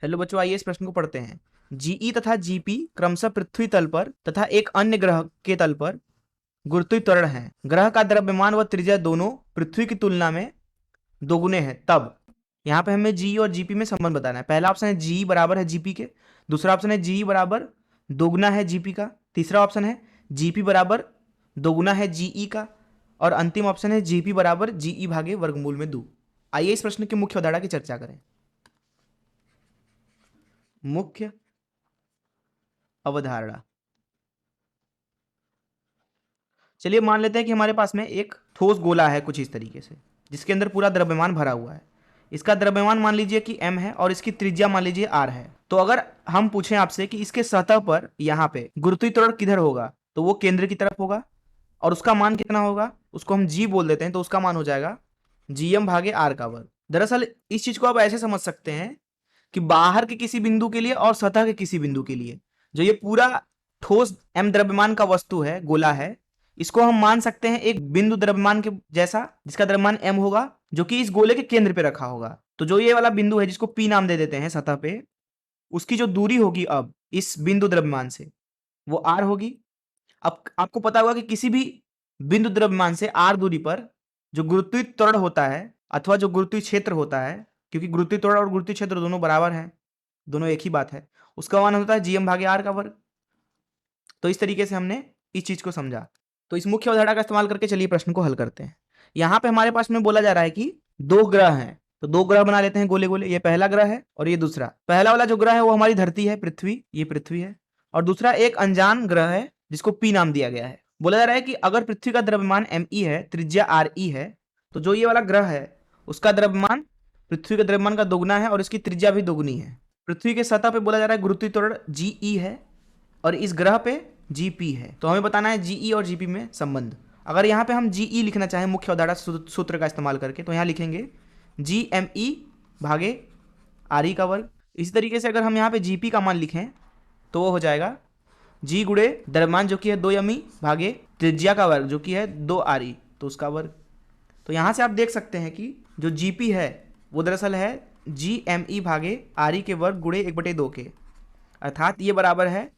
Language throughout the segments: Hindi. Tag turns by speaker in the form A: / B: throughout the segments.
A: हेलो बच्चों, आइए इस प्रश्न को पढ़ते हैं। जीई तथा जीपी क्रमशः पृथ्वी तल पर तथा एक अन्य ग्रह के तल पर गुरुत्वीय त्वरण है। ग्रह का द्रव्यमान व त्रिज्या दोनों पृथ्वी की तुलना में दोगुने हैं तब। यहाँ पे हमें जीई और जीपी में संबंध बताना है। पहला ऑप्शन है जीई बराबर है जीपी के, दूसरा ऑप्शन है जीई बराबर दोगुना है जीपी का, तीसरा ऑप्शन है जीपी बराबर दोगुना है जीई का, और अंतिम ऑप्शन है जीपी बराबर जीई भागे वर्गमूल में 2। आइए इस प्रश्न की मुख्य अवधारणा की चर्चा करें। मुख्य अवधारणा, चलिए मान लेते हैं कि हमारे पास में एक ठोस गोला है कुछ इस तरीके से, जिसके अंदर पूरा द्रव्यमान भरा हुआ है। इसका द्रव्यमान मान लीजिए कि m है और इसकी त्रिज्या मान लीजिए r है। तो अगर हम पूछें आपसे कि इसके सतह पर यहाँ पे गुरुत्वीय त्वरण किधर होगा, तो वो केंद्र की तरफ होगा और उसका मान कितना होगा, उसको हम g बोल देते हैं, तो उसका मान हो जाएगा gm भागे r का वर्ग। दरअसल इस चीज को आप ऐसे समझ सकते हैं कि बाहर के किसी बिंदु के लिए और सतह के किसी बिंदु के लिए जो ये पूरा ठोस m द्रव्यमान का वस्तु है, गोला है, इसको हम मान सकते हैं एक बिंदु द्रव्यमान के जैसा, जिसका द्रव्यमान m होगा, जो कि इस गोले के केंद्र पे रखा होगा। तो जो ये वाला बिंदु है जिसको p नाम दे देते हैं सतह पे, उसकी जो दूरी होगी अब इस बिंदु द्रव्यमान से वो r होगी। अब आपको पता होगा कि किसी भी बिंदु द्रव्यमान से r दूरी पर जो गुरुत्वीय त्वरण होता है अथवा जो गुरुत्वीय क्षेत्र होता है, क्योंकि गुरुत्वीय त्वरण और गुरुत्वीय क्षेत्र दोनों बराबर हैं, दोनों एक ही बात है, उसका मान होता है जीएम भागे आर का वर्ग। तो इस तरीके से हमने इस चीज को समझा। तो इस मुख्य अवधारणा का इस्तेमाल करके चलिए प्रश्न को हल करते हैं। यहाँ पे हमारे पास में बोला जा रहा है कि दो ग्रह हैं, तो दो ग्रह बना लेते हैं गोले गोले। ये पहला ग्रह है और ये दूसरा। पहला वाला जो ग्रह है वो हमारी धरती है, पृथ्वी, ये पृथ्वी है, और दूसरा एक अनजान ग्रह है जिसको पी नाम दिया गया है। बोला जा रहा है कि अगर पृथ्वी का द्रव्यमान me है, त्रिज्या re है, तो जो ये वाला ग्रह है उसका द्रव्यमान पृथ्वी के द्रव्यमान का दोगुना है और इसकी त्रिज्या भी दोगुनी है। पृथ्वी के सतह पे बोला जा रहा है गुरुत्वीय त्वरण ge है और इस ग्रह पे जीपी है। तो हमें बताना है जीई और जीपी में संबंध। अगर यहाँ पे हम जीई लिखना चाहें मुख्य अवधारणा सूत्र का इस्तेमाल करके, तो यहाँ लिखेंगे जी एम ई भागे आर ई का वर्ग। इसी तरीके से अगर हम यहाँ पे जीपी का मान लिखें तो वो हो जाएगा जी गुड़े द्रव्यमान जो कि है 2m भागे त्रिज्या का वर्ग जो कि है 2re, तो उसका वर्ग। तो यहाँ से आप देख सकते हैं कि जो जीपी है वो दरअसल है GME भागे RE के वर्ग गुड़े 1/2 के, अर्थात ये बराबर है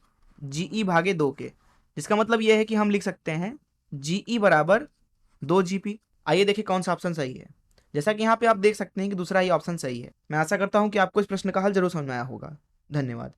A: GE भागे 2 के, जिसका मतलब ये है कि हम लिख सकते हैं GE बराबर 2GP। आइए देखिए कौन सा ऑप्शन सही है। जैसा कि यहाँ पे आप देख सकते हैं कि दूसरा ही ऑप्शन सही है। मैं आशा करता हूँ कि आपको इस प्रश्न का हल जरूर समझ में आया होगा। धन्यवाद।